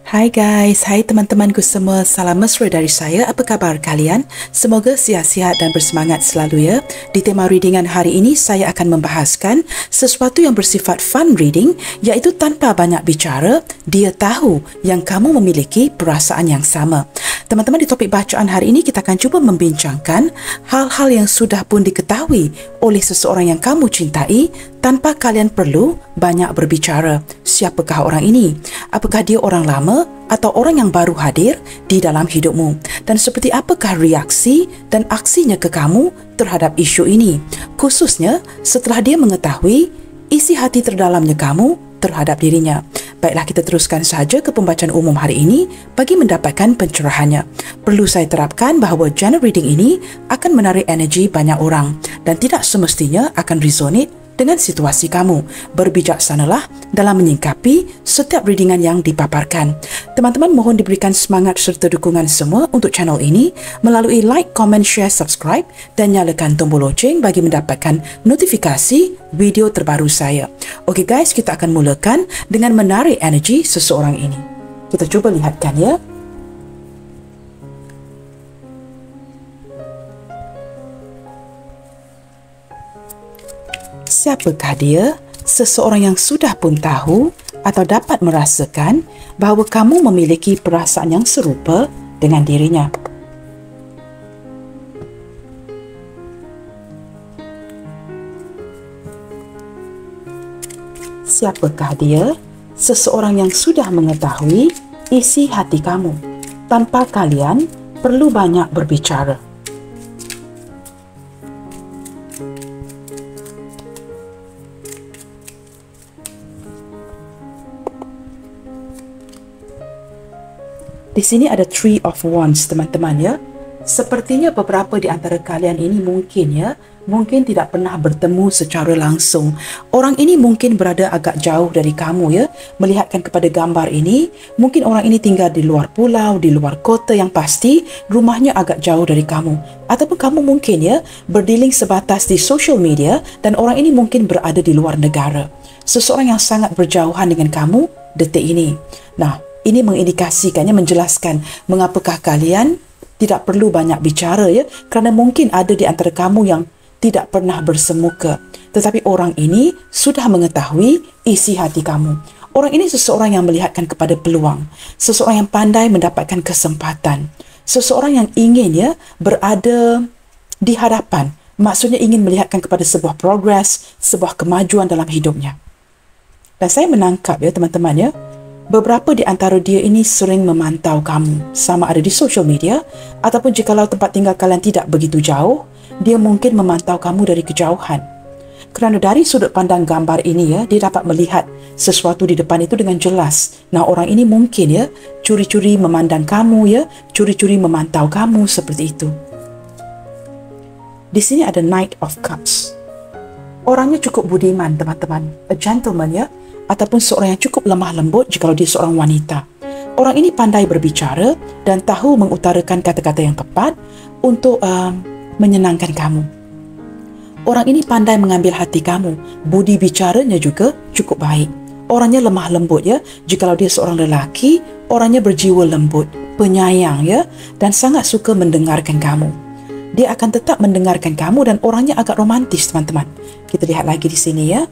Hai guys, hai teman-temanku semua, salam mesra dari saya. Apa khabar kalian? Semoga sihat-sihat dan bersemangat selalu ya. Di tema readingan hari ini, saya akan membahaskan sesuatu yang bersifat fun reading, iaitu tanpa banyak bicara, dia tahu yang kamu memiliki perasaan yang sama. Teman-teman, di topik bacaan hari ini kita akan cuba membincangkan hal-hal yang sudah pun diketahui oleh seseorang yang kamu cintai tanpa kalian perlu banyak berbicara. Siapakah orang ini? Apakah dia orang lama atau orang yang baru hadir di dalam hidupmu? Dan seperti apakah reaksi dan aksinya ke kamu terhadap isu ini? Khususnya setelah dia mengetahui isi hati terdalamnya kamu terhadap dirinya. Baiklah, kita teruskan saja ke pembacaan umum hari ini bagi mendapatkan pencerahannya. Perlu saya terapkan bahawa journal reading ini akan menarik energi banyak orang dan tidak semestinya akan resonate dengan situasi kamu. Berbijaksanalah dalam menyingkapi setiap readingan yang dipaparkan. Teman-teman, mohon diberikan semangat serta dukungan semua untuk channel ini melalui like, comment, share, subscribe dan nyalakan tombol loceng bagi mendapatkan notifikasi video terbaru saya. Okey guys, kita akan mulakan dengan menarik energi seseorang ini. Kita cuba lihatkan ya. Siapakah dia? Seseorang yang sudah pun tahu atau dapat merasakan bahawa kamu memiliki perasaan yang serupa dengan dirinya. Siapakah dia? Seseorang yang sudah mengetahui isi hati kamu tanpa kalian perlu banyak berbicara. Di sini ada Three of Wands, teman-teman ya. Sepertinya beberapa di antara kalian ini mungkin tidak pernah bertemu secara langsung. Orang ini mungkin berada agak jauh dari kamu ya. Melihatkan kepada gambar ini, mungkin orang ini tinggal di luar pulau, di luar kota, yang pasti rumahnya agak jauh dari kamu. Ataupun kamu mungkin ya berdealing sebatas di social media dan orang ini mungkin berada di luar negara. Seseorang yang sangat berjauhan dengan kamu detik ini. Nah, ini mengindikasikannya, menjelaskan mengapakah kalian tidak perlu banyak bicara ya, kerana mungkin ada di antara kamu yang tidak pernah bersemuka, tetapi orang ini sudah mengetahui isi hati kamu. Orang ini seseorang yang melihatkan kepada peluang, seseorang yang pandai mendapatkan kesempatan, seseorang yang ingin ya berada di hadapan, maksudnya ingin melihatkan kepada sebuah progres, sebuah kemajuan dalam hidupnya. Dan saya menangkap ya teman-teman ya, beberapa di antara dia ini sering memantau kamu, sama ada di social media ataupun jikalau tempat tinggal kalian tidak begitu jauh, dia mungkin memantau kamu dari kejauhan. Kerana dari sudut pandang gambar ini ya, dia dapat melihat sesuatu di depan itu dengan jelas. Nah, orang ini mungkin ya curi-curi memandang kamu ya, curi-curi memantau kamu seperti itu. Di sini ada Knight of Cups. Orangnya cukup budiman, teman-teman, a gentleman ya, ataupun seorang yang cukup lemah lembut jikalau dia seorang wanita. Orang ini pandai berbicara dan tahu mengutarakan kata-kata yang tepat untuk menyenangkan kamu. Orang ini pandai mengambil hati kamu. Budi bicaranya juga cukup baik. Orangnya lemah lembut ya. Jikalau dia seorang lelaki, orangnya berjiwa lembut, penyayang ya, dan sangat suka mendengarkan kamu. Dia akan tetap mendengarkan kamu dan orangnya agak romantis, teman-teman. Kita lihat lagi di sini ya.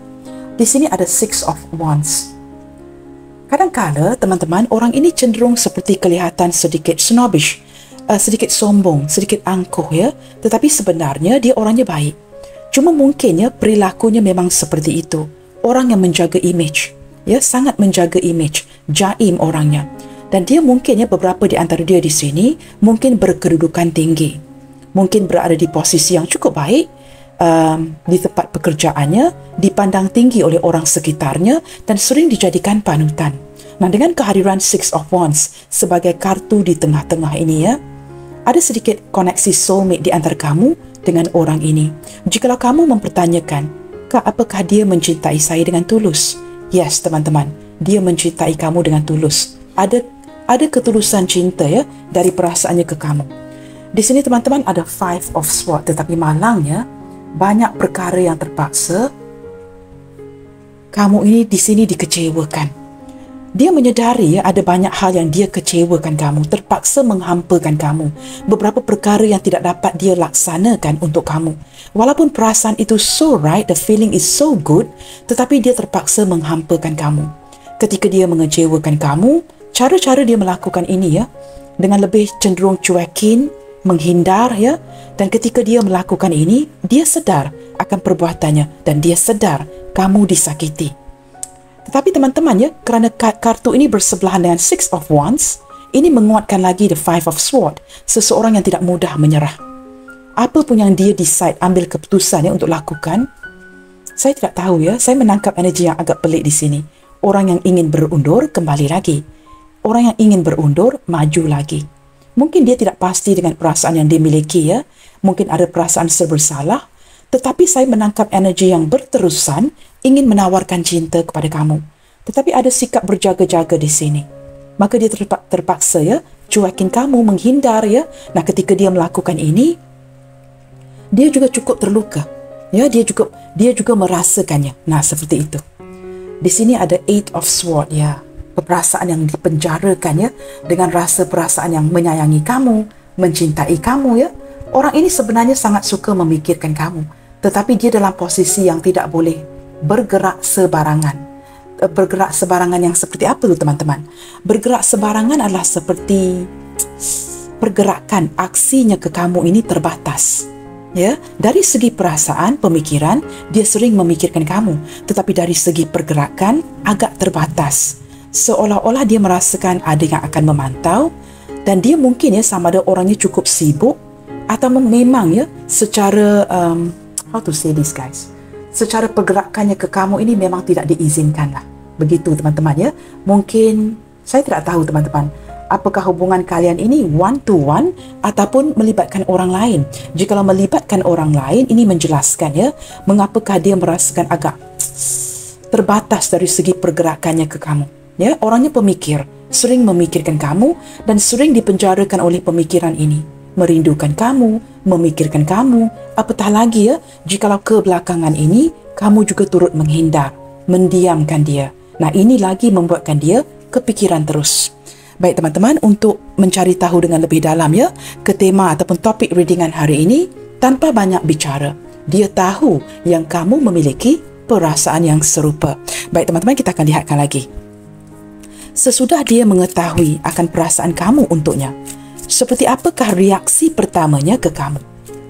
Di sini ada Six of Wands. Kadang-kala, teman-teman, orang ini cenderung seperti kelihatan sedikit snobbish, sedikit sombong, sedikit angkuh ya. Tetapi sebenarnya dia orangnya baik. Cuma mungkin ya perilakunya memang seperti itu. Orang yang menjaga image, ya, sangat menjaga image, jaim orangnya. Dan dia mungkin ya beberapa di antara dia di sini mungkin berkedudukan tinggi, mungkin berada di posisi yang cukup baik. Di tempat pekerjaannya, dipandang tinggi oleh orang sekitarnya dan sering dijadikan panutan. Nah, dengan kehadiran Six of Wands sebagai kartu di tengah-tengah ini ya, ada sedikit koneksi soulmate di antara kamu dengan orang ini. Jikalau kamu mempertanyakan, Kak, apakah dia mencintai saya dengan tulus? Yes, teman-teman, dia mencintai kamu dengan tulus. Ada ketulusan cinta ya dari perasaannya ke kamu. Di sini teman-teman ada Five of Swords, tetapi malangnya banyak perkara yang terpaksa kamu ini di sini dikecewakan. Dia menyedari ada banyak hal yang dia kecewakan kamu, terpaksa menghampakan kamu. Beberapa perkara yang tidak dapat dia laksanakan untuk kamu. Walaupun perasaan itu so right, the feeling is so good, tetapi dia terpaksa menghampakan kamu. Ketika dia mengecewakan kamu, cara-cara dia melakukan ini dengan lebih cenderung cuekin, menghindar dan ketika dia melakukan ini, dia sedar akan perbuatannya dan dia sedar kamu disakiti. Tetapi teman-teman kerana kartu ini bersebelahan dengan Six of Wands, ini menguatkan lagi the Five of Swords, seseorang yang tidak mudah menyerah. Apa pun yang dia decide, ambil keputusan untuk lakukan, saya tidak tahu saya menangkap energi yang agak pelik di sini. Orang yang ingin berundur, kembali lagi. Orang yang ingin berundur, maju lagi. Mungkin dia tidak pasti dengan perasaan yang dia miliki mungkin ada perasaan bersalah, tetapi saya menangkap energi yang berterusan ingin menawarkan cinta kepada kamu. Tetapi ada sikap berjaga-jaga di sini. Maka dia terpaksa cuekin kamu, menghindar Nah, ketika dia melakukan ini, dia juga cukup terluka. Dia juga merasakannya. Nah, seperti itu. Di sini ada Eight of Swords perasaan yang dipenjarakan dengan rasa perasaan yang menyayangi kamu, mencintai kamu Orang ini sebenarnya sangat suka memikirkan kamu, tetapi dia dalam posisi yang tidak boleh bergerak sebarangan. Bergerak sebarangan yang seperti apa tu teman-teman? Bergerak sebarangan adalah seperti pergerakan aksinya ke kamu ini terbatas. Dari segi perasaan, pemikiran, dia sering memikirkan kamu, tetapi dari segi pergerakan agak terbatas. Seolah-olah dia merasakan ada yang akan memantau dan dia mungkin sama ada orangnya cukup sibuk atau memang secara how to say this guys, secara pergerakannya ke kamu ini memang tidak diizinkan lah. Begitu teman-teman Mungkin saya tidak tahu teman-teman, apakah hubungan kalian ini one to one ataupun melibatkan orang lain. Jikalau melibatkan orang lain, ini menjelaskan mengapakah dia merasakan agak terbatas dari segi pergerakannya ke kamu. Orangnya pemikir, sering memikirkan kamu dan sering dipenjarakan oleh pemikiran ini. Merindukan kamu, memikirkan kamu, apatah lagi jikalau kebelakangan ini kamu juga turut menghindar, mendiamkan dia. Nah, ini lagi membuatkan dia kepikiran terus. Baik teman-teman, untuk mencari tahu dengan lebih dalam ke tema ataupun topik readingan hari ini, tanpa banyak bicara, dia tahu yang kamu memiliki perasaan yang serupa. Baik teman-teman, kita akan lihatkan lagi. Sesudah dia mengetahui akan perasaan kamu untuknya, seperti apakah reaksi pertamanya ke kamu?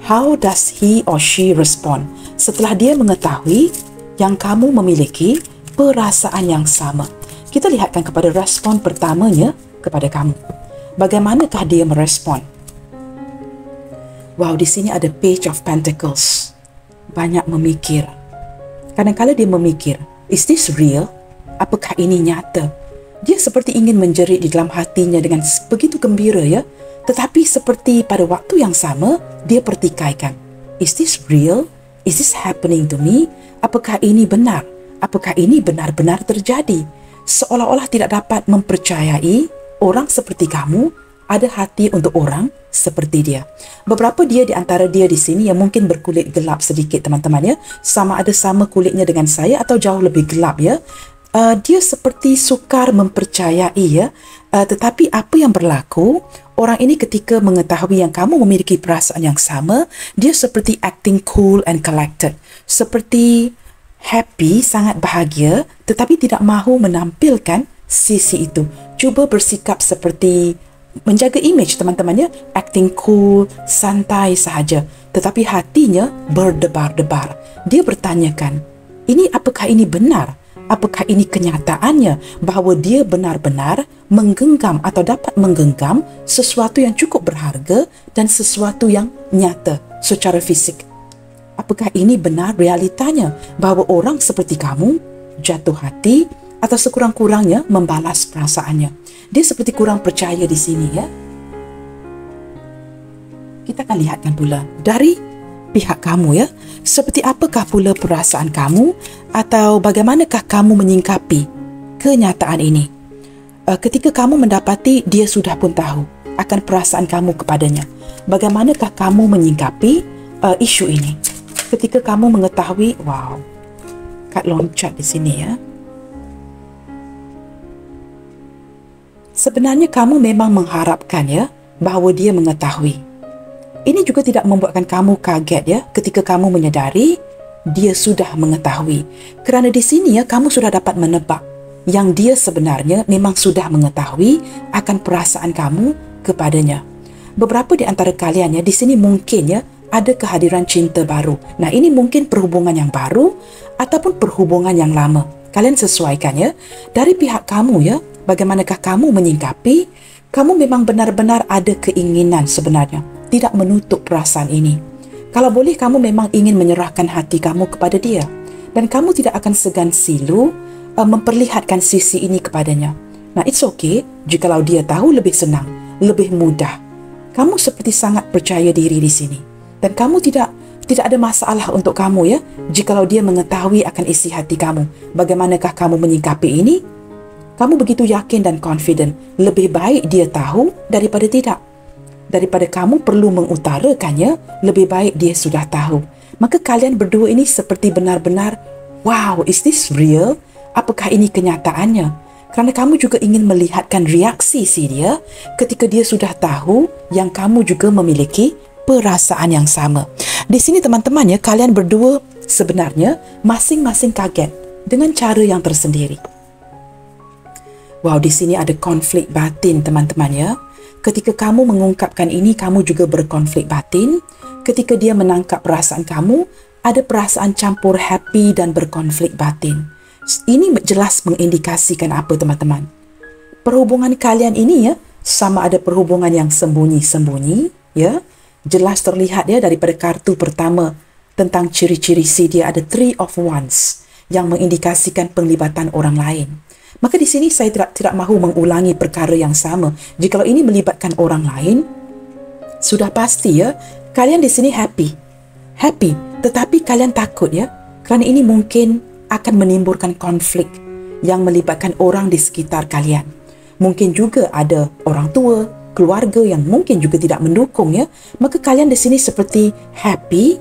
How does he or she respond? Setelah dia mengetahui yang kamu memiliki perasaan yang sama. Kita lihatkan kepada respon pertamanya kepada kamu. Bagaimanakah dia merespon? Wow, di sini ada Page of Pentacles. Banyak memikir. Kadang-kadang dia memikir, is this real? Apakah ini nyata? Dia seperti ingin menjerit di dalam hatinya dengan begitu gembira tetapi seperti pada waktu yang sama, dia pertikaikan. Is this real? Is this happening to me? Apakah ini benar? Apakah ini benar-benar terjadi? Seolah-olah tidak dapat mempercayai orang seperti kamu ada hati untuk orang seperti dia. Beberapa dia di antara dia di sini yang mungkin berkulit gelap sedikit teman-teman sama ada sama kulitnya dengan saya atau jauh lebih gelap dia seperti sukar mempercayai tetapi apa yang berlaku, orang ini ketika mengetahui yang kamu memiliki perasaan yang sama, dia seperti acting cool and collected, seperti happy, sangat bahagia, tetapi tidak mahu menampilkan sisi itu. Cuba bersikap seperti menjaga image teman-teman acting cool, santai sahaja, tetapi hatinya berdebar-debar. Dia bertanyakan, apakah ini benar? Apakah ini kenyataannya bahawa dia benar-benar menggenggam atau dapat menggenggam sesuatu yang cukup berharga dan sesuatu yang nyata secara fisik? Apakah ini benar realitanya bahawa orang seperti kamu jatuh hati atau sekurang-kurangnya membalas perasaannya? Dia seperti kurang percaya di sini Kita akan lihatkan pula dari pihak kamu seperti apakah pula perasaan kamu atau bagaimanakah kamu menyingkapi kenyataan ini. Ketika kamu mendapati dia sudah pun tahu akan perasaan kamu kepadanya, bagaimanakah kamu menyingkapi isu ini? Ketika kamu mengetahui, wow, kad loncat di sini Sebenarnya kamu memang mengharapkan ya bahawa dia mengetahui. Ini juga tidak membuatkan kamu kaget ya ketika kamu menyedari dia sudah mengetahui. Kerana di sini ya kamu sudah dapat menebak yang dia sebenarnya memang sudah mengetahui akan perasaan kamu kepadanya. Beberapa di antara kalian ya di sini mungkin ya ada kehadiran cinta baru. Nah, ini mungkin perhubungan yang baru ataupun perhubungan yang lama. Kalian sesuaikan ya. Dari pihak kamu ya, bagaimanakah kamu menyingkapi? Kamu memang benar-benar ada keinginan sebenarnya tidak menutup perasaan ini. Kalau boleh, kamu memang ingin menyerahkan hati kamu kepada dia. Dan kamu tidak akan segan silu memperlihatkan sisi ini kepadanya. Nah, it's okay jikalau dia tahu, lebih senang, lebih mudah. Kamu seperti sangat percaya diri di sini. Dan kamu tidak ada masalah untuk kamu ya jikalau dia mengetahui akan isi hati kamu. Bagaimanakah kamu menyikapi ini? Kamu begitu yakin dan confident. Lebih baik dia tahu daripada tidak. Daripada kamu perlu mengutarakannya, lebih baik dia sudah tahu. Maka kalian berdua ini seperti benar-benar, wow, is this real? Apakah ini kenyataannya? Kerana kamu juga ingin melihatkan reaksi si dia ketika dia sudah tahu yang kamu juga memiliki perasaan yang sama. Di sini teman-teman ya, kalian berdua sebenarnya masing-masing kaget dengan cara yang tersendiri. Wow, di sini ada konflik batin teman-teman ya. Ketika kamu mengungkapkan ini, kamu juga berkonflik batin. Ketika dia menangkap perasaan kamu, ada perasaan campur happy dan berkonflik batin. Ini jelas mengindikasikan apa teman-teman? Perhubungan kalian ini ya, sama ada perhubungan yang sembunyi-sembunyi ya. Jelas terlihat ya daripada kartu pertama tentang ciri-ciri si dia ada Three of Wands yang mengindikasikan penglibatan orang lain. Maka di sini saya tidak mahu mengulangi perkara yang sama. Jikalau ini melibatkan orang lain, sudah pasti ya, kalian di sini happy, tetapi kalian takut ya, kerana ini mungkin akan menimbulkan konflik yang melibatkan orang di sekitar kalian. Mungkin juga ada orang tua, keluarga yang mungkin juga tidak mendukung ya. Maka kalian di sini seperti happy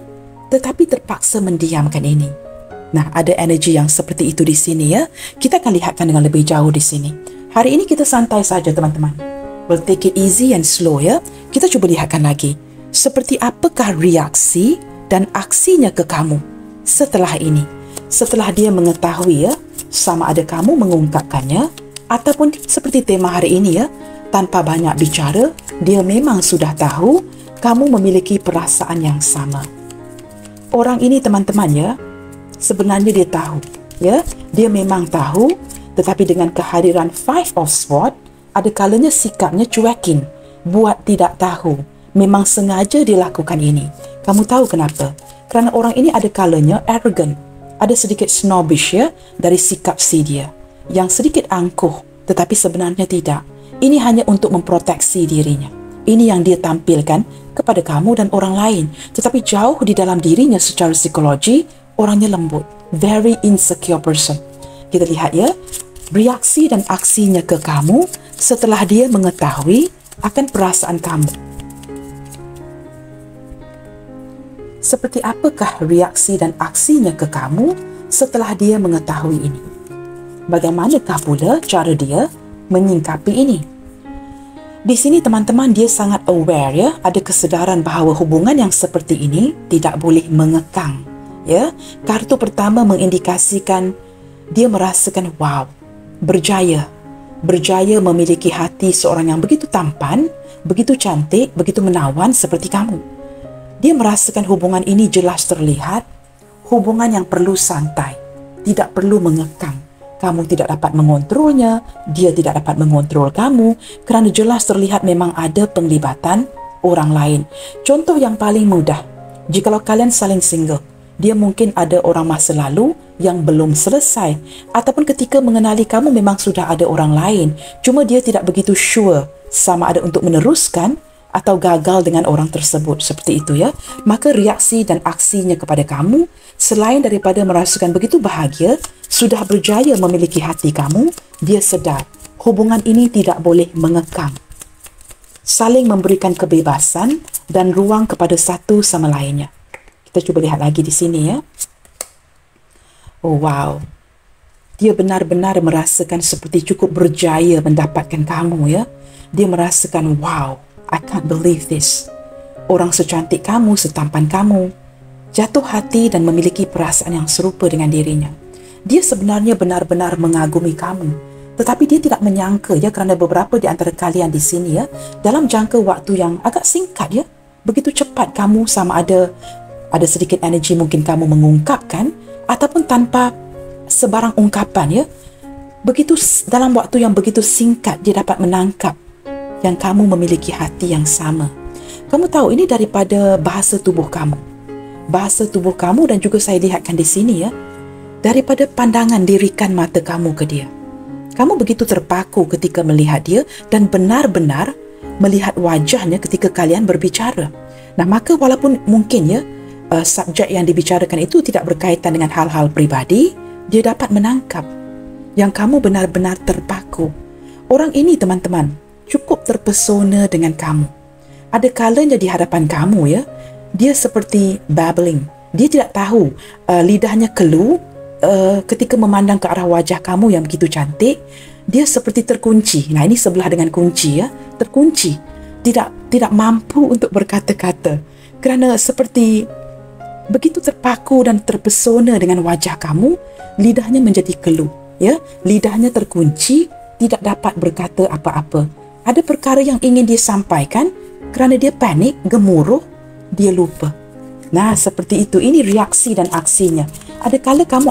tetapi terpaksa mendiamkan ini. Nah, ada energi yang seperti itu di sini ya. Kita akan lihatkan dengan lebih jauh di sini. Hari ini kita santai saja teman-teman. We'll take it easy and slow ya. Kita cuba lihatkan lagi. Seperti apakah reaksi dan aksinya ke kamu setelah ini? Setelah dia mengetahui ya, sama ada kamu mengungkapkannya ataupun seperti tema hari ini ya, tanpa banyak bicara, dia memang sudah tahu kamu memiliki perasaan yang sama. Orang ini teman-teman ya, sebenarnya dia tahu ya, dia memang tahu, tetapi dengan kehadiran Five of Swords, ada kalanya sikapnya cuekin, buat tidak tahu. Memang sengaja dia lakukan ini. Kamu tahu kenapa? Kerana orang ini ada kalanya arrogant, ada sedikit snobbish ya dari sikap si dia, yang sedikit angkuh, tetapi sebenarnya tidak. Ini hanya untuk memproteksi dirinya. Ini yang dia tampilkan kepada kamu dan orang lain. Tetapi jauh di dalam dirinya secara psikologi, orangnya lembut. Very insecure person. Kita lihat ya, reaksi dan aksinya ke kamu setelah dia mengetahui akan perasaan kamu. Seperti apakah reaksi dan aksinya ke kamu setelah dia mengetahui ini? Bagaimanakah pula cara dia menyingkapi ini? Di sini teman-teman dia sangat aware ya, ada kesedaran bahawa hubungan yang seperti ini tidak boleh mengekang ya. Kartu pertama mengindikasikan dia merasakan wow, berjaya memiliki hati seorang yang begitu tampan, begitu cantik, begitu menawan seperti kamu. Dia merasakan hubungan ini jelas terlihat hubungan yang perlu santai, tidak perlu mengekang. Kamu tidak dapat mengontrolnya, dia tidak dapat mengontrol kamu, kerana jelas terlihat memang ada penglibatan orang lain. Contoh yang paling mudah, jikalau kalian saling single, dia mungkin ada orang masa lalu yang belum selesai, ataupun ketika mengenali kamu memang sudah ada orang lain, cuma dia tidak begitu sure sama ada untuk meneruskan atau gagal dengan orang tersebut, seperti itu ya. Maka reaksi dan aksinya kepada kamu, selain daripada merasakan begitu bahagia, sudah berjaya memiliki hati kamu, dia sedar hubungan ini tidak boleh mengekang. Saling memberikan kebebasan dan ruang kepada satu sama lainnya. Kita cuba lihat lagi di sini ya. Oh wow. Dia benar-benar merasakan seperti cukup berjaya mendapatkan kamu, ya. Dia merasakan, wow, I can't believe this. Orang secantik kamu, setampan kamu, jatuh hati dan memiliki perasaan yang serupa dengan dirinya. Dia sebenarnya benar-benar mengagumi kamu. Tetapi dia tidak menyangka, ya, kerana beberapa di antara kalian di sini, ya, dalam jangka waktu yang agak singkat, ya, begitu cepat kamu sama ada sedikit energi mungkin kamu mengungkapkan ataupun tanpa sebarang ungkapan, ya. Begitu dalam waktu yang begitu singkat dia dapat menangkap yang kamu memiliki hati yang sama. Kamu tahu ini daripada bahasa tubuh kamu. Bahasa tubuh kamu dan juga saya lihatkan di sini, ya. Daripada pandangan dirikan mata kamu ke dia. Kamu begitu terpaku ketika melihat dia dan benar-benar melihat wajahnya ketika kalian berbicara. Nah, maka walaupun mungkin, ya, subjek yang dibicarakan itu tidak berkaitan dengan hal-hal pribadi, dia dapat menangkap yang kamu benar-benar terpaku. Orang ini, teman-teman, cukup terpesona dengan kamu. Ada kalanya di hadapan kamu, ya, dia seperti babbling. Dia tidak tahu, lidahnya keluh ketika memandang ke arah wajah kamu yang begitu cantik. Dia seperti terkunci. Nah, ini sebelah dengan kunci, ya, terkunci. Tidak mampu untuk berkata-kata kerana seperti begitu terpaku dan terpesona dengan wajah kamu. Lidahnya menjadi keluh, ya, lidahnya terkunci, tidak dapat berkata apa-apa. Ada perkara yang ingin dia sampaikan, kerana dia panik, gemuruh, dia lupa. Nah, seperti itu. Ini reaksi dan aksinya. Ada kala kamu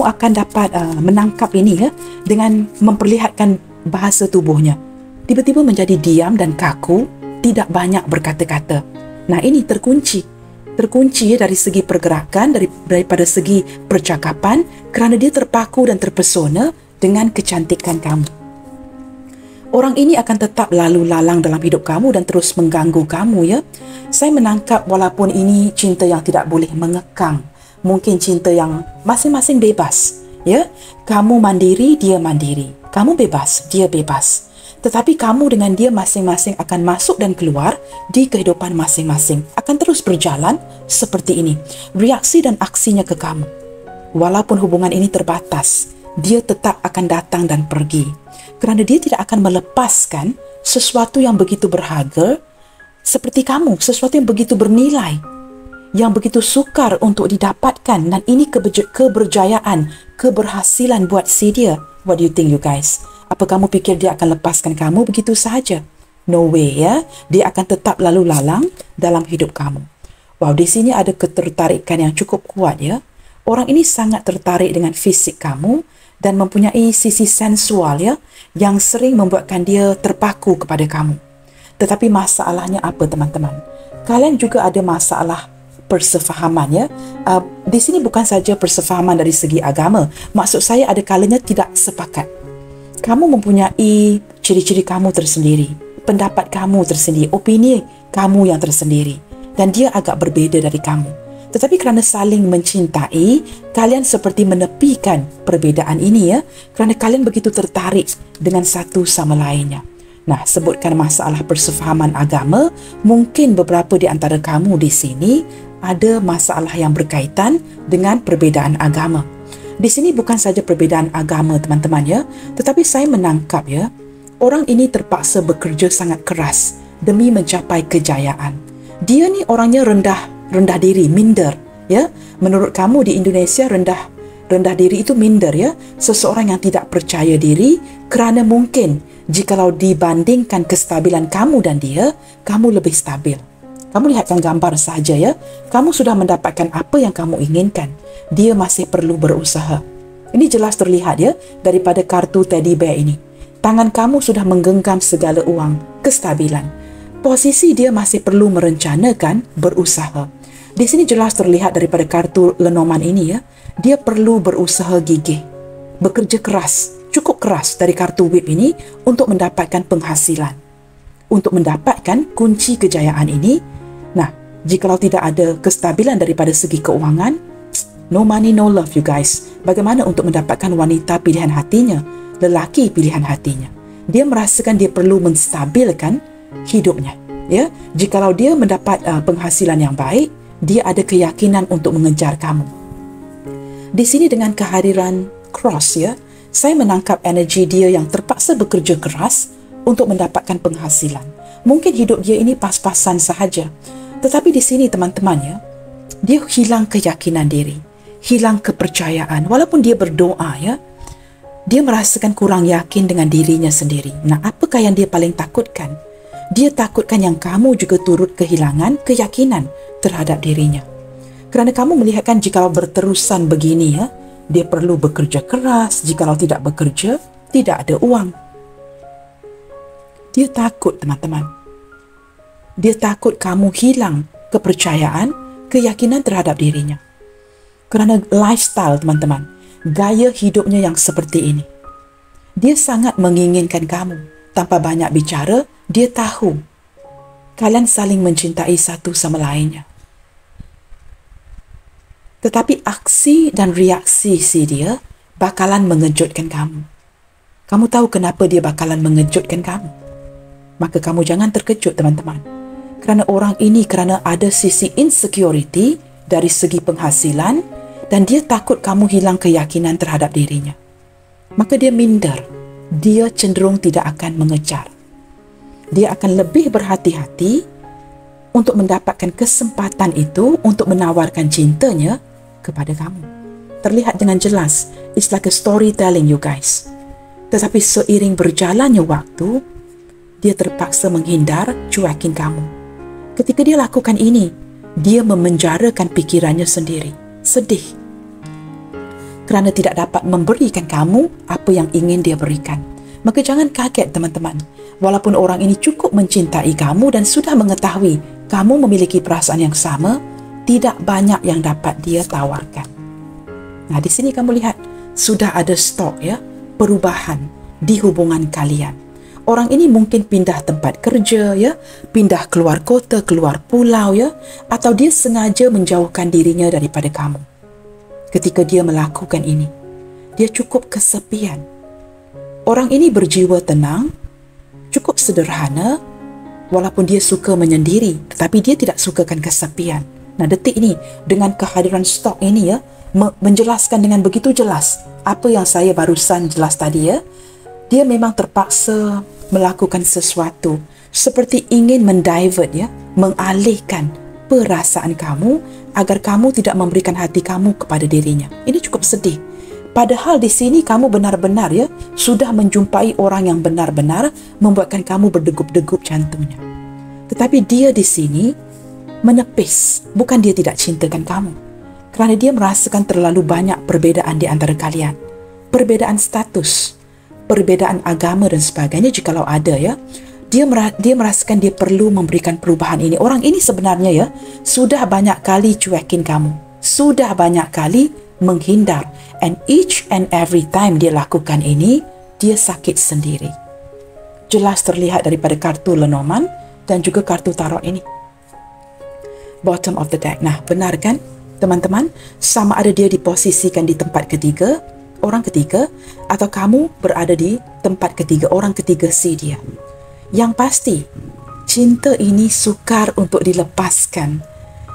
akan dapat menangkap ini, ya, dengan memperlihatkan bahasa tubuhnya. Tiba-tiba menjadi diam dan kaku, tidak banyak berkata-kata. Nah, ini terkunci. Terkunci, ya, dari segi pergerakan, daripada segi percakapan, kerana dia terpaku dan terpesona dengan kecantikan kamu. Orang ini akan tetap lalu lalang dalam hidup kamu dan terus mengganggu kamu, ya. Saya menangkap walaupun ini cinta yang tidak boleh mengekang. Mungkin cinta yang masing-masing bebas, ya. Kamu mandiri, dia mandiri. Kamu bebas, dia bebas. Tetapi kamu dengan dia masing-masing akan masuk dan keluar di kehidupan masing-masing. Akan terus berjalan seperti ini. Reaksi dan aksinya ke kamu. Walaupun hubungan ini terbatas, dia tetap akan datang dan pergi. Kerana dia tidak akan melepaskan sesuatu yang begitu berharga seperti kamu, sesuatu yang begitu bernilai, yang begitu sukar untuk didapatkan, dan ini keberjayaan, keberhasilan buat si dia. What do you think, you guys? Apa kamu fikir dia akan lepaskan kamu begitu sahaja? No way, ya. Dia akan tetap lalu lalang dalam hidup kamu. Wow, di sini ada ketertarikan yang cukup kuat, ya. Orang ini sangat tertarik dengan fisik kamu dan mempunyai sisi sensual, ya, yang sering membuatkan dia terpaku kepada kamu. Tetapi masalahnya apa, teman-teman? Kalian juga ada masalah persefahaman, ya. Di sini bukan saja persefahaman dari segi agama. Maksud saya ada kalanya tidak sepakat. Kamu mempunyai ciri-ciri kamu tersendiri, pendapat kamu tersendiri, opini kamu yang tersendiri, dan dia agak berbeza dari kamu. Tetapi kerana saling mencintai, kalian seperti menepikan perbezaan ini, ya, kerana kalian begitu tertarik dengan satu sama lainnya. Nah, sebutkan masalah persefahaman agama, mungkin beberapa di antara kamu di sini ada masalah yang berkaitan dengan perbezaan agama. Di sini bukan saja perbezaan agama, teman-teman, ya, tetapi saya menangkap, ya, orang ini terpaksa bekerja sangat keras demi mencapai kejayaan. Dia ni orangnya rendah diri, minder, ya. Menurut kamu di Indonesia rendah diri itu minder, ya. Seseorang yang tidak percaya diri kerana mungkin jikalau dibandingkan kestabilan kamu dan dia, kamu lebih stabil. Kamu lihatkan gambar saja, ya. Kamu sudah mendapatkan apa yang kamu inginkan. Dia masih perlu berusaha. Ini jelas terlihat, ya, daripada kartu teddy bear ini. Tangan kamu sudah menggenggam segala uang, kestabilan. Posisi dia masih perlu merencanakan, berusaha. Di sini jelas terlihat daripada kartu Lenormand ini, ya. Dia perlu berusaha gigih, bekerja keras, cukup keras dari kartu whip ini untuk mendapatkan penghasilan, untuk mendapatkan kunci kejayaan ini. Nah, jikalau tidak ada kestabilan daripada segi keuangan, no money, no love, you guys. Bagaimana untuk mendapatkan wanita pilihan hatinya, lelaki pilihan hatinya? Dia merasakan dia perlu menstabilkan hidupnya, ya. Jikalau dia mendapat penghasilan yang baik, dia ada keyakinan untuk mengejar kamu. Di sini dengan kehadiran cross ya. Saya menangkap energi dia yang terpaksa bekerja keras untuk mendapatkan penghasilan. Mungkin hidup dia ini pas-pasan sahaja. Tetapi di sini teman-teman ya, dia hilang keyakinan diri, hilang kepercayaan. Walaupun dia berdoa ya, dia merasakan kurang yakin dengan dirinya sendiri. Nah, apakah yang dia paling takutkan? Dia takutkan yang kamu juga turut kehilangan keyakinan terhadap dirinya. Kerana kamu melihatkan jikalau berterusan begini ya, dia perlu bekerja keras. Jikalau tidak bekerja, tidak ada uang. Dia takut teman-teman. Dia takut kamu hilang kepercayaan, keyakinan terhadap dirinya. Kerana lifestyle teman-teman, gaya hidupnya yang seperti ini. Dia sangat menginginkan kamu. Tanpa banyak bicara, dia tahu kalian saling mencintai satu sama lainnya. Tetapi aksi dan reaksi si dia bakalan mengejutkan kamu. Kamu tahu kenapa dia bakalan mengejutkan kamu? Maka kamu jangan terkejut teman-teman. Kerana orang ini kerana ada sisi insecurity dari segi penghasilan dan dia takut kamu hilang keyakinan terhadap dirinya. Maka dia minder. Dia cenderung tidak akan mengejar. Dia akan lebih berhati-hati untuk mendapatkan kesempatan itu untuk menawarkan cintanya kepada kamu. Terlihat dengan jelas. It's like a storytelling, you guys. Tetapi seiring berjalannya waktu, dia terpaksa menghindar, cuekin kamu. Ketika dia lakukan ini, dia memenjarakan pikirannya sendiri. Sedih. Kerana tidak dapat memberikan kamu apa yang ingin dia berikan. Maka jangan kaget teman-teman. Walaupun orang ini cukup mencintai kamu dan sudah mengetahui kamu memiliki perasaan yang sama, tidak banyak yang dapat dia tawarkan. Nah, di sini kamu lihat, sudah ada stok ya, perubahan di hubungan kalian. Orang ini mungkin pindah tempat kerja ya, pindah keluar kota, keluar pulau ya, atau dia sengaja menjauhkan dirinya daripada kamu. Ketika dia melakukan ini, dia cukup kesepian. Orang ini berjiwa tenang, cukup sederhana, walaupun dia suka menyendiri, tetapi dia tidak sukakan kesepian. Nah, detik ini, dengan kehadiran stok ini ya, menjelaskan dengan begitu jelas apa yang saya barusan jelas tadi ya. Dia memang terpaksa melakukan sesuatu seperti ingin mendivert ya, mengalihkan perasaan kamu agar kamu tidak memberikan hati kamu kepada dirinya. Ini cukup sedih. Padahal di sini kamu benar-benar ya sudah menjumpai orang yang benar-benar membuatkan kamu berdegup-degup jantungnya. Tetapi dia di sini menepis, bukan dia tidak cintakan kamu. Kerana dia merasakan terlalu banyak perbezaan di antara kalian. Perbezaan status, perbezaan agama dan sebagainya jikalau ada ya. Dia merasakan dia perlu memberikan perubahan ini. Orang ini sebenarnya ya sudah banyak kali cuekin kamu. Sudah banyak kali menghindar. And each and every time dia lakukan ini, dia sakit sendiri. Jelas terlihat daripada kartu Lenormand dan juga kartu tarot ini. Bottom of the deck. Nah, benar kan teman-teman? Sama ada dia diposisikan di tempat ketiga, orang ketiga, atau kamu berada di tempat ketiga, orang ketiga si dia. Yang pasti, cinta ini sukar untuk dilepaskan.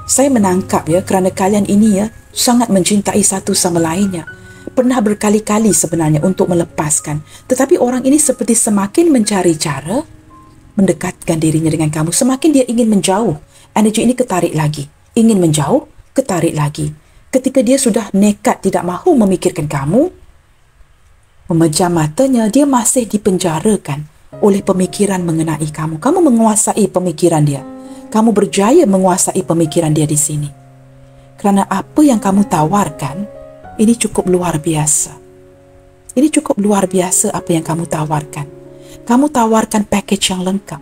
Saya menangkap ya, kerana kalian ini ya sangat mencintai satu sama lainnya. Pernah berkali-kali sebenarnya untuk melepaskan. Tetapi orang ini seperti semakin mencari cara mendekatkan dirinya dengan kamu, semakin dia ingin menjauh. Energi ini ketarik lagi. Ingin menjauh, ketarik lagi. Ketika dia sudah nekat tidak mahu memikirkan kamu, memejam matanya, dia masih dipenjarakan oleh pemikiran mengenai kamu. Kamu menguasai pemikiran dia. Kamu berjaya menguasai pemikiran dia di sini. Kerana apa yang kamu tawarkan, ini cukup luar biasa. Ini cukup luar biasa apa yang kamu tawarkan. Kamu tawarkan package yang lengkap.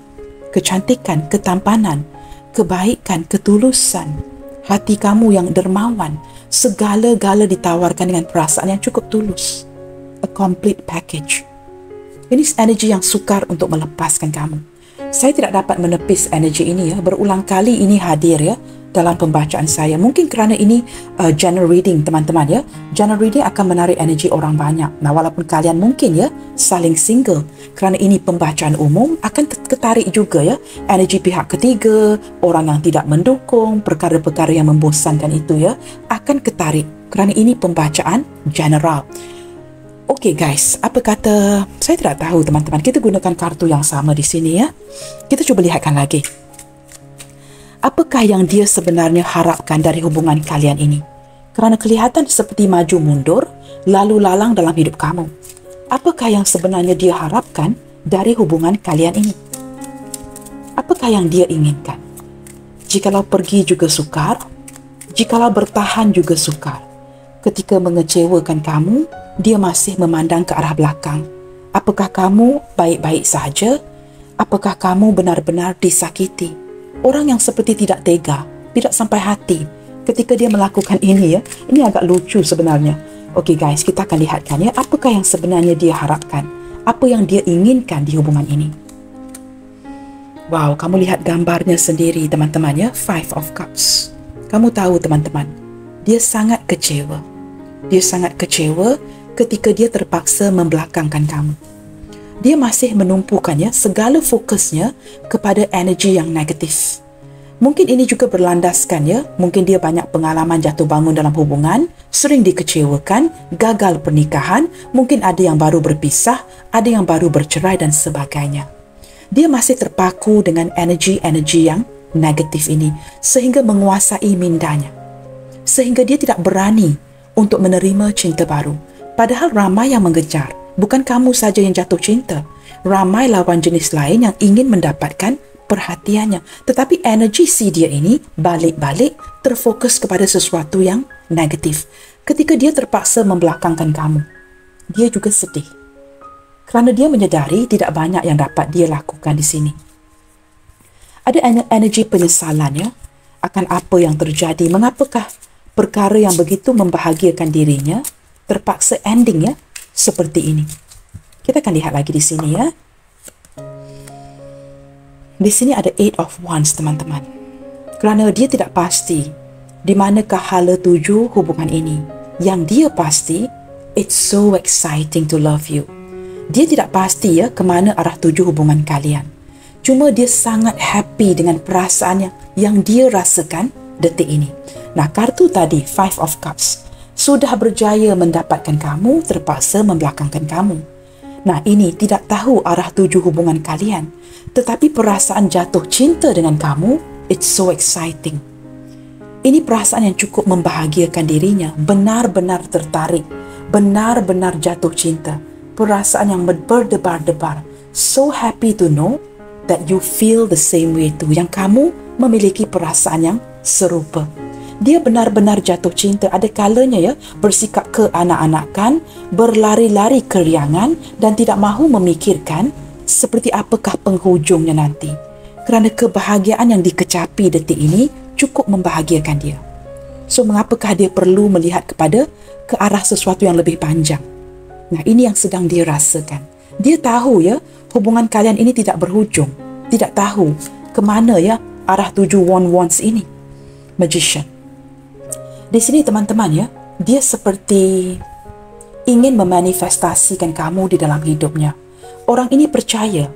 Kecantikan, ketampanan, kebaikan, ketulusan, hati kamu yang dermawan. Segala-gala ditawarkan dengan perasaan yang cukup tulus. A complete package. Ini energi yang sukar untuk melepaskan kamu. Saya tidak dapat menepis energi ini ya. Berulang kali ini hadir ya dalam pembacaan saya. Mungkin kerana ini general reading teman-teman ya. General reading akan menarik energi orang banyak. Nah, walaupun kalian mungkin ya saling single, kerana ini pembacaan umum akan ketarik juga ya energi pihak ketiga, orang yang tidak mendukung, perkara-perkara yang membosankan itu ya akan ketarik. Kerana ini pembacaan general. Okey guys, apa kata, saya tidak tahu teman-teman, kita gunakan kartu yang sama di sini ya. Kita cuba lihatkan lagi. Apakah yang dia sebenarnya harapkan dari hubungan kalian ini? Kerana kelihatan seperti maju mundur, lalu lalang dalam hidup kamu. Apakah yang sebenarnya dia harapkan dari hubungan kalian ini? Apakah yang dia inginkan? Jikalau pergi juga sukar, jikalau bertahan juga sukar. Ketika mengecewakan kamu, dia masih memandang ke arah belakang. Apakah kamu baik-baik sahaja? Apakah kamu benar-benar disakiti? Orang yang seperti tidak tega, tidak sampai hati ketika dia melakukan ini ya. Ini agak lucu sebenarnya. Okey guys, kita akan lihatkan ya, apakah yang sebenarnya dia harapkan? Apa yang dia inginkan di hubungan ini? Wow, kamu lihat gambarnya sendiri teman-teman ya, Five of Cups. Kamu tahu teman-teman, dia sangat kecewa. Dia sangat kecewa ketika dia terpaksa membelakangkan kamu. Dia masih menumpukannya segala fokusnya kepada energi yang negatif. Mungkin ini juga berlandaskan ya, mungkin dia banyak pengalaman jatuh bangun dalam hubungan, sering dikecewakan, gagal pernikahan, mungkin ada yang baru berpisah, ada yang baru bercerai dan sebagainya. Dia masih terpaku dengan energi-energi yang negatif ini sehingga menguasai mindanya. Sehingga dia tidak berani untuk menerima cinta baru. Padahal ramai yang mengejar. Bukan kamu saja yang jatuh cinta. Ramai lawan jenis lain yang ingin mendapatkan perhatiannya. Tetapi energi si dia ini balik-balik terfokus kepada sesuatu yang negatif. Ketika dia terpaksa membelakangkan kamu, dia juga sedih. Kerana dia menyedari tidak banyak yang dapat dia lakukan di sini. Ada energi penyesalan ya, akan apa yang terjadi. Mengapakah perkara yang begitu membahagiakan dirinya terpaksa ending ya seperti ini. Kita akan lihat lagi di sini ya. Di sini ada Eight of Wands teman-teman. Kerana dia tidak pasti di manakah hala tuju hubungan ini. Yang dia pasti, it's so exciting to love you. Dia tidak pasti ya ke mana arah tuju hubungan kalian. Cuma dia sangat happy dengan perasaan yang dia rasakan detik ini. Nah, kartu tadi, Five of Cups, sudah berjaya mendapatkan kamu, terpaksa membelakangkan kamu. Nah, ini tidak tahu arah tuju hubungan kalian. Tetapi perasaan jatuh cinta dengan kamu, it's so exciting. Ini perasaan yang cukup membahagiakan dirinya, benar-benar tertarik, benar-benar jatuh cinta. Perasaan yang berdebar-debar. So happy to know that you feel the same way too. Yang kamu memiliki perasaan yang serupa. Dia benar-benar jatuh cinta. Ada kalanya ya, bersikap keanak-anakan, berlari-lari keriangan dan tidak mahu memikirkan seperti apakah penghujungnya nanti. Kerana kebahagiaan yang dikecapi detik ini cukup membahagiakan dia. So, mengapakah dia perlu melihat ke arah sesuatu yang lebih panjang? Nah, ini yang sedang dia rasakan. Dia tahu ya, hubungan kalian ini tidak berhujung. Tidak tahu ke mana ya arah tuju wands ini. Magician. Di sini teman-teman ya, dia seperti ingin memanifestasikan kamu di dalam hidupnya. Orang ini percaya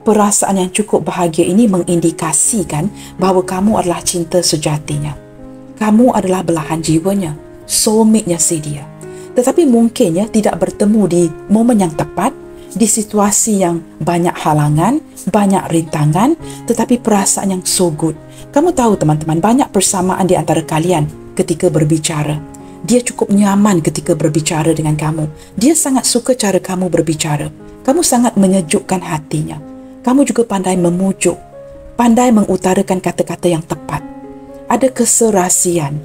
perasaan yang cukup bahagia ini mengindikasikan bahawa kamu adalah cinta sejatinya. Kamu adalah belahan jiwanya, soulmate-nya si dia. Tetapi mungkin ya tidak bertemu di momen yang tepat, di situasi yang banyak halangan, banyak rintangan, tetapi perasaan yang so good. Kamu tahu teman-teman, banyak persamaan di antara kalian ketika berbicara. Dia cukup nyaman ketika berbicara dengan kamu. Dia sangat suka cara kamu berbicara. Kamu sangat menyejukkan hatinya. Kamu juga pandai memujuk, pandai mengutarakan kata-kata yang tepat. Ada keserasian,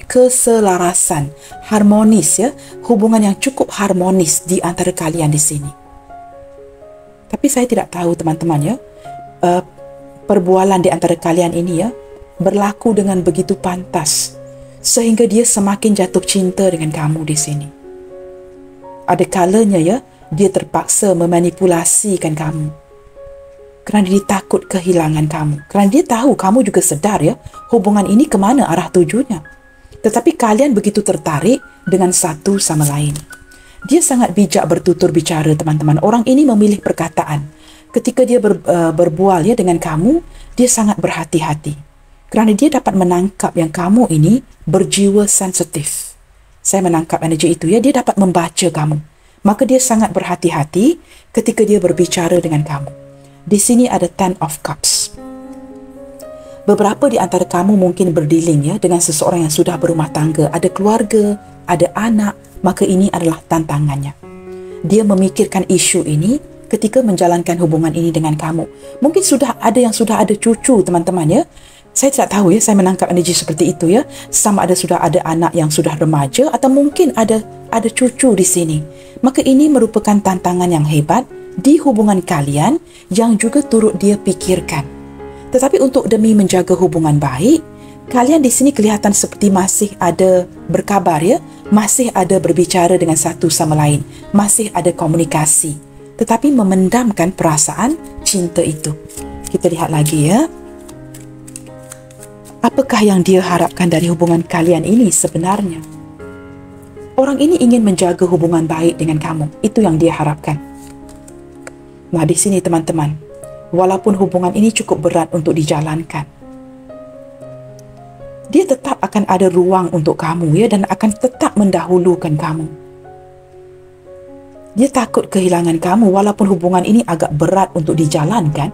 keselarasan, harmonis ya, hubungan yang cukup harmonis di antara kalian di sini. Tapi saya tidak tahu teman-teman ya, perbualan di antara kalian ini ya berlaku dengan begitu pantas sehingga dia semakin jatuh cinta dengan kamu di sini. Ada kalanya ya dia terpaksa memanipulasikan kamu kerana dia takut kehilangan kamu. Kerana dia tahu kamu juga sedar ya hubungan ini ke mana arah tujunya. Tetapi kalian begitu tertarik dengan satu sama lain. Dia sangat bijak bertutur bicara teman-teman. Orang ini memilih perkataan. Ketika dia berbual ya dengan kamu, dia sangat berhati-hati. Kerana dia dapat menangkap yang kamu ini berjiwa sensitif. Saya menangkap energi itu ya, dia dapat membaca kamu. Maka dia sangat berhati-hati ketika dia berbicara dengan kamu. Di sini ada Ten of Cups. Beberapa di antara kamu mungkin berdealing ya dengan seseorang yang sudah berumah tangga, ada keluarga, ada anak, maka ini adalah tantangannya. Dia memikirkan isu ini ketika menjalankan hubungan ini dengan kamu. Mungkin sudah ada cucu, teman-teman ya. Saya tidak tahu ya, saya menangkap energi seperti itu ya. Sama ada sudah ada anak yang sudah remaja atau mungkin ada cucu di sini. Maka ini merupakan tantangan yang hebat di hubungan kalian yang juga turut dia pikirkan. Tetapi untuk demi menjaga hubungan baik, kalian di sini kelihatan seperti masih ada berkabar ya, masih ada berbicara dengan satu sama lain, masih ada komunikasi. Tetapi memendamkan perasaan cinta itu. Kita lihat lagi ya. Apakah yang dia harapkan dari hubungan kalian ini sebenarnya? Orang ini ingin menjaga hubungan baik dengan kamu. Itu yang dia harapkan. Nah, di sini teman-teman, walaupun hubungan ini cukup berat untuk dijalankan, dia tetap akan ada ruang untuk kamu ya, dan akan tetap mendahulukan kamu. Dia takut kehilangan kamu walaupun hubungan ini agak berat untuk dijalankan.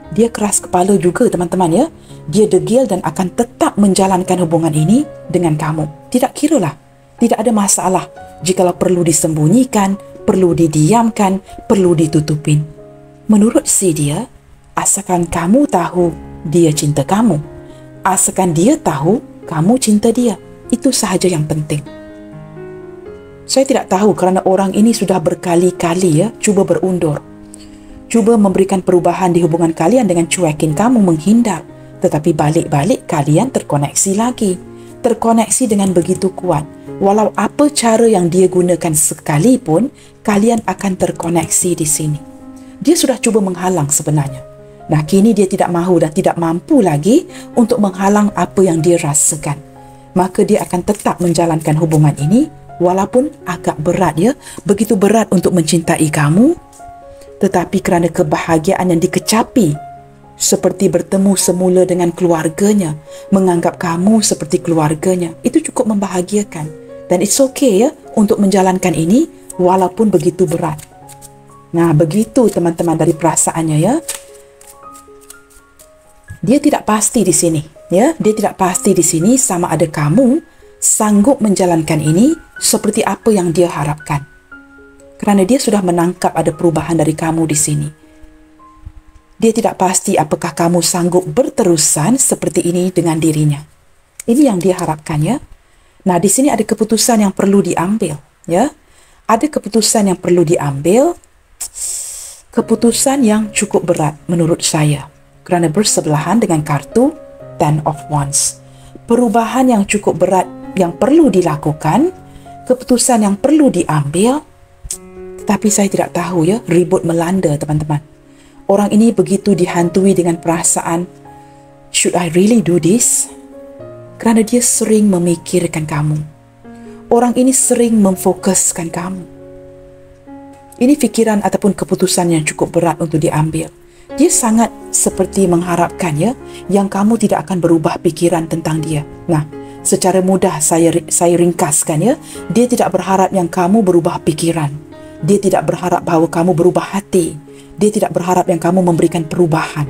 Dia keras kepala juga teman-teman ya. Dia degil dan akan tetap menjalankan hubungan ini dengan kamu. Tidak kiralah, tidak ada masalah jikalau perlu disembunyikan, perlu didiamkan, perlu ditutupin. Menurut si dia, asalkan kamu tahu dia cinta kamu, asalkan dia tahu kamu cinta dia, itu sahaja yang penting. Saya tidak tahu kerana orang ini sudah berkali-kali ya cuba berundur, cuba memberikan perubahan di hubungan kalian dengan cuekin kamu, menghindar. Tetapi balik-balik kalian terkoneksi lagi. Terkoneksi dengan begitu kuat. Walau apa cara yang dia gunakan sekalipun, kalian akan terkoneksi di sini. Dia sudah cuba menghalang sebenarnya. Nah, kini dia tidak mahu dan tidak mampu lagi untuk menghalang apa yang dia rasakan. Maka dia akan tetap menjalankan hubungan ini walaupun agak berat ya. Begitu berat untuk mencintai kamu. Tetapi kerana kebahagiaan yang dikecapi, seperti bertemu semula dengan keluarganya, menganggap kamu seperti keluarganya, itu cukup membahagiakan. Dan it's okay ya untuk menjalankan ini walaupun begitu berat. Nah, begitu teman-teman dari perasaannya ya. Dia tidak pasti di sini ya. Dia tidak pasti di sini sama ada kamu sanggup menjalankan ini seperti apa yang dia harapkan. Kerana dia sudah menangkap ada perubahan dari kamu di sini. Dia tidak pasti apakah kamu sanggup berterusan seperti ini dengan dirinya. Ini yang dia harapkan ya. Nah, di sini ada keputusan yang perlu diambil ya. Ada keputusan yang perlu diambil. Keputusan yang cukup berat menurut saya. Kerana bersebelahan dengan kartu Ten of Wands. Perubahan yang cukup berat yang perlu dilakukan. Keputusan yang perlu diambil. Tapi saya tidak tahu ya, ribut melanda teman-teman. Orang ini begitu dihantui dengan perasaan, should I really do this? Kerana dia sering memikirkan kamu. Orang ini sering memfokuskan kamu. Ini fikiran ataupun keputusan yang cukup berat untuk diambil. Dia sangat seperti mengharapkan ya, yang kamu tidak akan berubah pikiran tentang dia. Nah, secara mudah saya ringkaskan ya, dia tidak berharap yang kamu berubah pikiran. Dia tidak berharap bahawa kamu berubah hati. Dia tidak berharap yang kamu memberikan perubahan.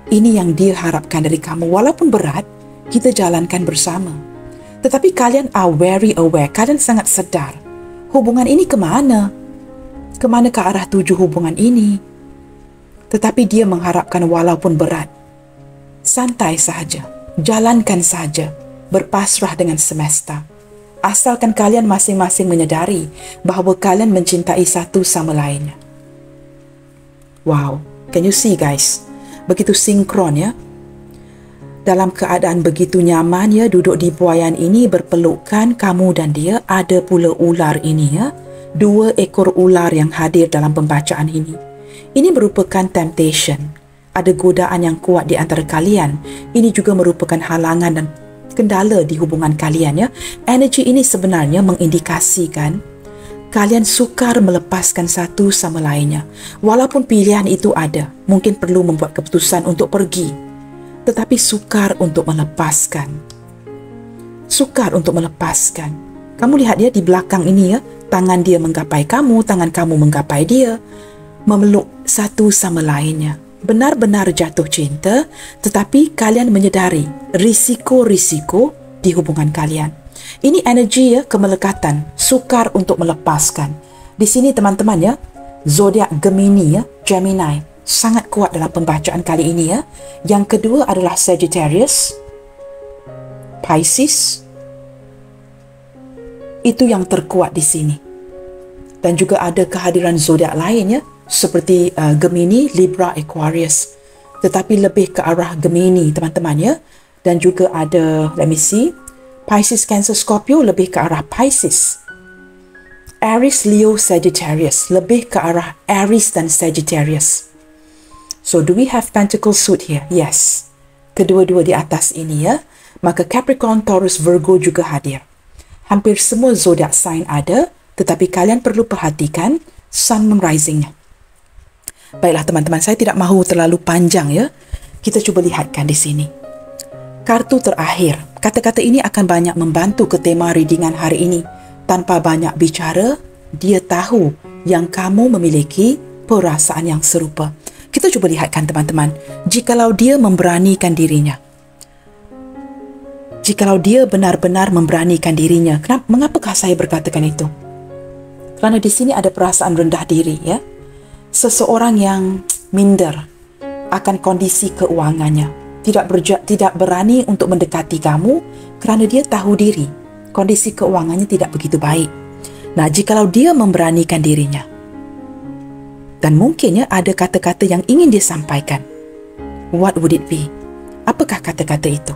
Ini yang dia harapkan dari kamu. Walaupun berat, kita jalankan bersama. Tetapi kalian are very aware. Kalian sangat sedar. Hubungan ini kemana? Kemana ke arah tuju hubungan ini? Tetapi dia mengharapkan walaupun berat. Santai sahaja. Jalankan sahaja. Berpasrah dengan semesta. Asalkan kalian masing-masing menyadari bahawa kalian mencintai satu sama lainnya. Wow, can you see guys? Begitu sinkron ya. Dalam keadaan begitu nyaman ya, duduk di buaian ini berpelukan kamu dan dia. Ada pula ular ini ya. 2 ekor ular yang hadir dalam pembacaan ini. Ini merupakan temptation. Ada godaan yang kuat di antara kalian. Ini juga merupakan halangan dan kendala di hubungan kalian ya. Energi ini sebenarnya mengindikasikan kalian sukar melepaskan satu sama lainnya. Walaupun pilihan itu ada, mungkin perlu membuat keputusan untuk pergi. Tetapi sukar untuk melepaskan. Sukar untuk melepaskan. Kamu lihat dia di belakang ini ya, tangan dia menggapai kamu, tangan kamu menggapai dia, memeluk satu sama lainnya. Benar-benar jatuh cinta, tetapi kalian menyedari risiko-risiko di hubungan kalian. Ini energi ya, kemelekatan, sukar untuk melepaskan. Di sini teman-teman ya, zodiak Gemini ya, Gemini, sangat kuat dalam pembacaan kali ini ya. Yang kedua adalah Sagittarius, Pisces. Itu yang terkuat di sini. Dan juga ada kehadiran zodiak lain ya, seperti Gemini, Libra, Aquarius. Tetapi lebih ke arah Gemini teman-teman ya. Dan juga ada, let me see, Pisces, Cancer, Scorpio lebih ke arah Pisces. Aries, Leo, Sagittarius lebih ke arah Aries dan Sagittarius. So do we have Pentacle suit here? Yes. Kedua-dua di atas ini ya. Maka Capricorn, Taurus, Virgo juga hadir. Hampir semua zodiak sign ada, tetapi kalian perlu perhatikan Sun, Moon, Rising-nya. Baiklah teman-teman, saya tidak mahu terlalu panjang ya. Kita cuba lihatkan di sini. Kartu terakhir. Kata-kata ini akan banyak membantu ke tema readingan hari ini. Tanpa banyak bicara, dia tahu yang kamu memiliki perasaan yang serupa. Kita cuba lihatkan teman-teman. Jikalau dia memberanikan dirinya. Jikalau dia benar-benar memberanikan dirinya, mengapakah saya berkatakan itu? Kerana di sini ada perasaan rendah diri ya. Seseorang yang minder akan kondisi keuangannya, tidak berani untuk mendekati kamu kerana dia tahu diri kondisi keuangannya tidak begitu baik. Nah, jikalau dia memberanikan dirinya, dan mungkin ya ada kata-kata yang ingin dia sampaikan, what would it be? Apakah kata-kata itu?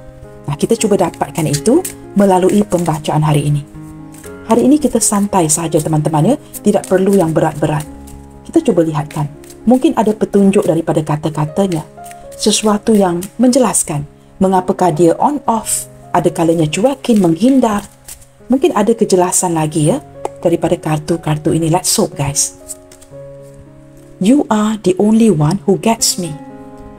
Nah, kita cuba dapatkan itu melalui pembacaan hari ini. Hari ini kita santai saja teman-teman ya, tidak perlu yang berat-berat. Kita cuba lihatkan. Mungkin ada petunjuk daripada kata-katanya. Sesuatu yang menjelaskan mengapakah dia on off, ada kalanya cuekin, menghindar. Mungkin ada kejelasan lagi ya daripada kartu-kartu ini. Let's hope guys. You are the only one who gets me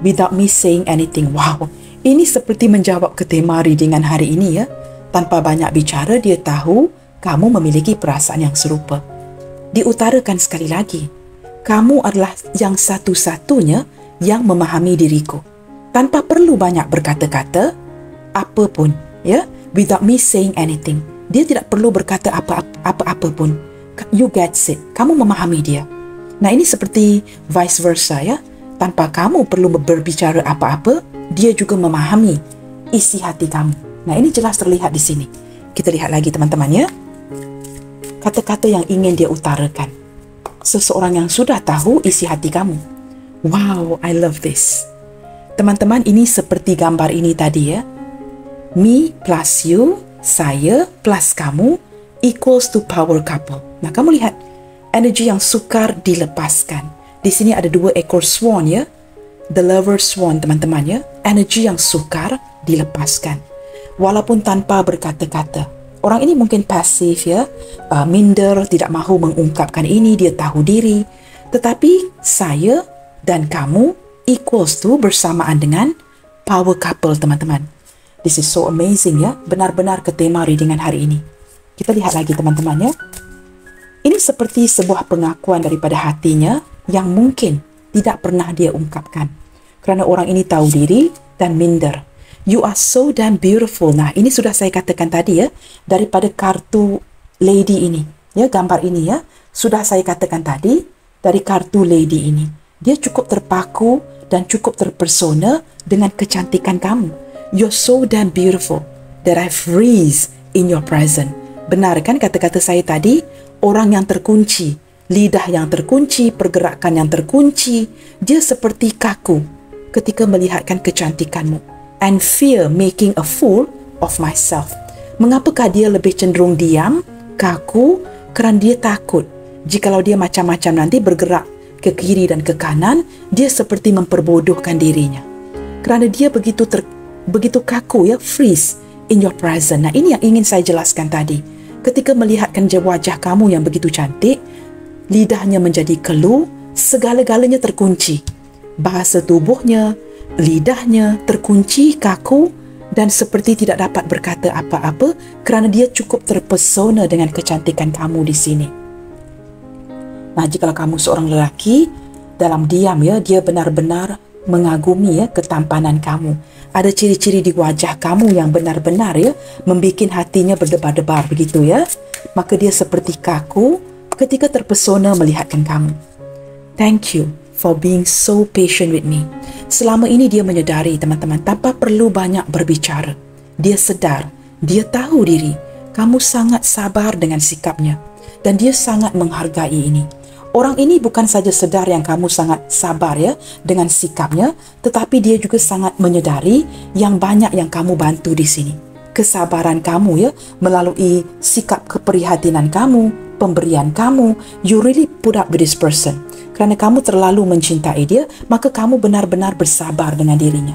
without me saying anything. Wow, ini seperti menjawab ke tema readingan hari ini ya. Tanpa banyak bicara, dia tahu kamu memiliki perasaan yang serupa. Diutarakan sekali lagi, kamu adalah yang satu-satunya yang memahami diriku. Tanpa perlu banyak berkata-kata, apapun, ya, without me saying anything. Dia tidak perlu berkata apa-apa pun. You get it. Kamu memahami dia. Nah, ini seperti vice versa, ya. Tanpa kamu perlu berbicara apa-apa, dia juga memahami isi hati kamu. Nah, ini jelas terlihat di sini. Kita lihat lagi, teman-teman, ya. Kata-kata yang ingin dia utarakan. Seseorang yang sudah tahu isi hati kamu. Wow, I love this. Teman-teman, ini seperti gambar ini tadi ya. Me plus you, saya plus kamu equals to power couple. Nah, kamu lihat energi yang sukar dilepaskan. Di sini ada 2 ekor swan ya. The lover swan, teman-teman ya. Energi yang sukar dilepaskan. Walaupun tanpa berkata-kata. Orang ini mungkin pasif ya, minder, tidak mahu mengungkapkan ini, dia tahu diri. Tetapi saya dan kamu equals to bersamaan dengan power couple, teman-teman. This is so amazing ya, benar-benar ke tema readingan hari ini. Kita lihat lagi, teman-teman ya. Ini seperti sebuah pengakuan daripada hatinya yang mungkin tidak pernah dia ungkapkan. Kerana orang ini tahu diri dan minder. You are so damn beautiful. Nah, ini sudah saya katakan tadi ya, daripada kartu lady ini. Ya, gambar ini ya, sudah saya katakan tadi dari kartu lady ini. Dia cukup terpaku dan cukup terpersona dengan kecantikan kamu. You're so damn beautiful that I freeze in your presence. Benar kan kata-kata saya tadi? Orang yang terkunci, lidah yang terkunci, pergerakan yang terkunci, dia seperti kaku ketika melihatkan kecantikanmu. And fear making a fool of myself. Mengapakah dia lebih cenderung diam, kaku? Kerana dia takut. Jikalau dia macam-macam nanti bergerak ke kiri dan ke kanan, dia seperti memperbodohkan dirinya. Kerana dia begitu kaku ya, freeze in your presence. Nah, ini yang ingin saya jelaskan tadi. Ketika melihatkan wajah kamu yang begitu cantik, lidahnya menjadi keluh, segala-galanya terkunci. Bahasa tubuhnya, lidahnya terkunci, kaku, dan seperti tidak dapat berkata apa-apa kerana dia cukup terpesona dengan kecantikan kamu di sini. Nah, jika kamu seorang lelaki, dalam diam ya, dia benar-benar mengagumi ya ketampanan kamu. Ada ciri-ciri di wajah kamu yang benar-benar ya membikin hatinya berdebar-debar begitu ya. Maka dia seperti kaku ketika terpesona melihatkan kamu. Thank you for being so patient with me. Selama ini dia menyedari teman-teman tanpa perlu banyak berbicara. Dia sedar, dia tahu diri. Kamu sangat sabar dengan sikapnya dan dia sangat menghargai ini. Orang ini bukan saja sedar yang kamu sangat sabar ya dengan sikapnya, tetapi dia juga sangat menyedari yang banyak yang kamu bantu di sini. Kesabaran kamu ya melalui sikap keprihatinan kamu, pemberian kamu, you really put up with this person. Kerana kamu terlalu mencintai dia, maka kamu benar-benar bersabar dengan dirinya.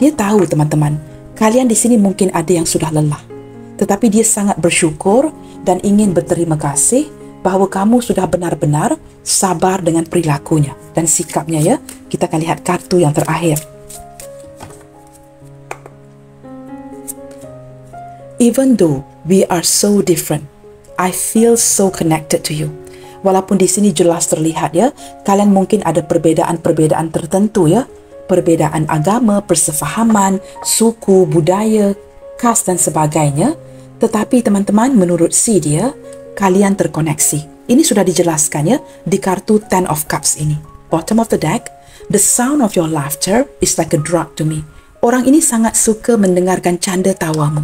Dia tahu teman-teman, kalian di sini mungkin ada yang sudah lelah, tetapi dia sangat bersyukur dan ingin berterima kasih bahawa kamu sudah benar-benar sabar dengan perilakunya dan sikapnya ya. Kita akan lihat kartu yang terakhir. Even though we are so different, I feel so connected to you. Walaupun di sini jelas terlihat ya, kalian mungkin ada perbedaan-perbedaan tertentu ya. Perbedaan agama, persefahaman, suku, budaya, kas dan sebagainya. Tetapi teman-teman, menurut si dia, kalian terkoneksi. Ini sudah dijelaskan ya di kartu Ten of Cups ini. Bottom of the deck, the sound of your laughter is like a drug to me. Orang ini sangat suka mendengarkan canda tawamu.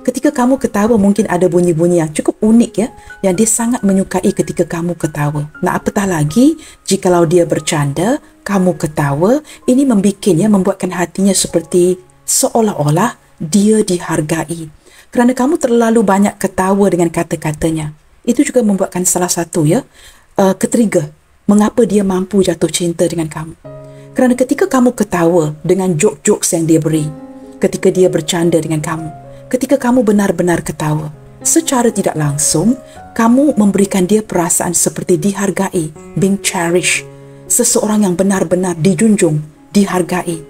Ketika kamu ketawa mungkin ada bunyi-bunyi yang cukup unik ya, yang dia sangat menyukai ketika kamu ketawa. Nah, apatah lagi jikalau dia bercanda, kamu ketawa, ini membuatkan hatinya seperti seolah-olah dia dihargai. Kerana kamu terlalu banyak ketawa dengan kata-katanya. Itu juga membuatkan salah satu ya ketrigger mengapa dia mampu jatuh cinta dengan kamu. Kerana ketika kamu ketawa dengan jokes yang dia beri, ketika dia bercanda dengan kamu, ketika kamu benar-benar ketawa, secara tidak langsung kamu memberikan dia perasaan seperti dihargai, being cherished, seseorang yang benar-benar dijunjung, dihargai.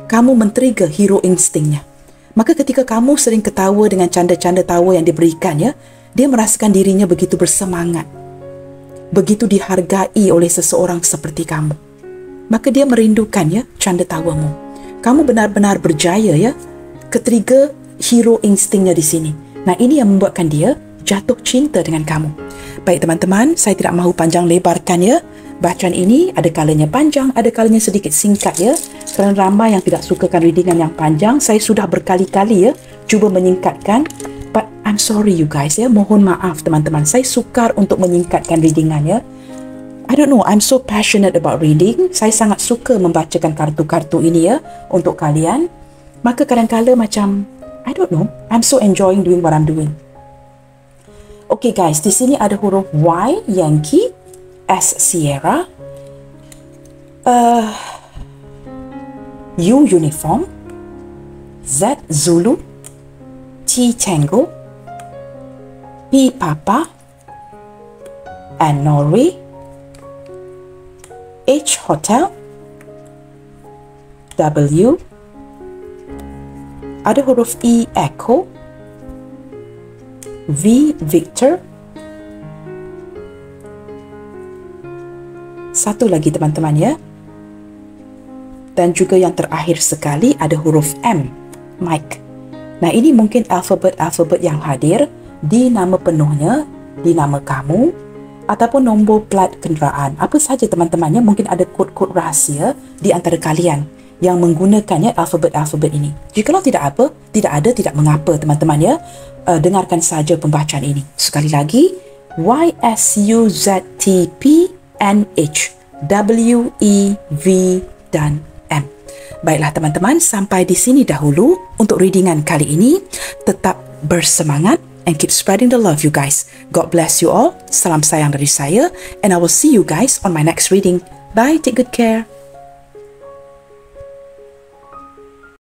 Kamu men-trigger hero instingnya. Maka ketika kamu sering ketawa dengan canda-canda tawa yang diberikan ya, dia merasakan dirinya begitu bersemangat, begitu dihargai oleh seseorang seperti kamu. Maka dia merindukan ya canda tawamu. Kamu benar-benar berjaya ya ketrigger hero instingnya di sini. Nah, ini yang membuatkan dia jatuh cinta dengan kamu. Baik teman-teman, saya tidak mahu panjang lebarkan ya. Bacaan ini ada kalanya panjang, ada kalanya sedikit singkat ya. Kerana ramai yang tidak sukakan readingan yang panjang, saya sudah berkali-kali ya cuba menyingkatkan. But I'm sorry you guys ya, mohon maaf teman-teman. Saya sukar untuk menyingkatkan readingan ya. I don't know, I'm so passionate about reading. Saya sangat suka membacakan kartu-kartu ini ya untuk kalian. Maka kadang-kadang macam, I don't know, I'm so enjoying doing what I'm doing. Okay guys, di sini ada huruf Y, Yankee, S, Sierra, U, Uniform, Z, Zulu, T, Tango, P, Papa, N, Norway, H, Hotel, W, ada huruf E, Echo, V, Victor, satu lagi teman-teman ya, dan juga yang terakhir sekali ada huruf M, Mike. Nah, ini mungkin alfabet-alfabet yang hadir di nama penuhnya, di nama kamu, ataupun nombor plat kenderaan. Apa saja teman-temannya, mungkin ada kod-kod rahsia di antara kalian yang menggunakannya alfabet-alfabet ini. Jikalau tidak ada, tidak mengapa teman-teman ya. Dengarkan saja pembacaan ini. Sekali lagi, Y, S, U, Z, T, P, N, H, W, E, V, dan M. Baiklah teman-teman, sampai di sini dahulu untuk readingan kali ini. Tetap bersemangat and keep spreading the love you guys. God bless you all. Salam sayang dari saya and I will see you guys on my next reading. Bye, take good care.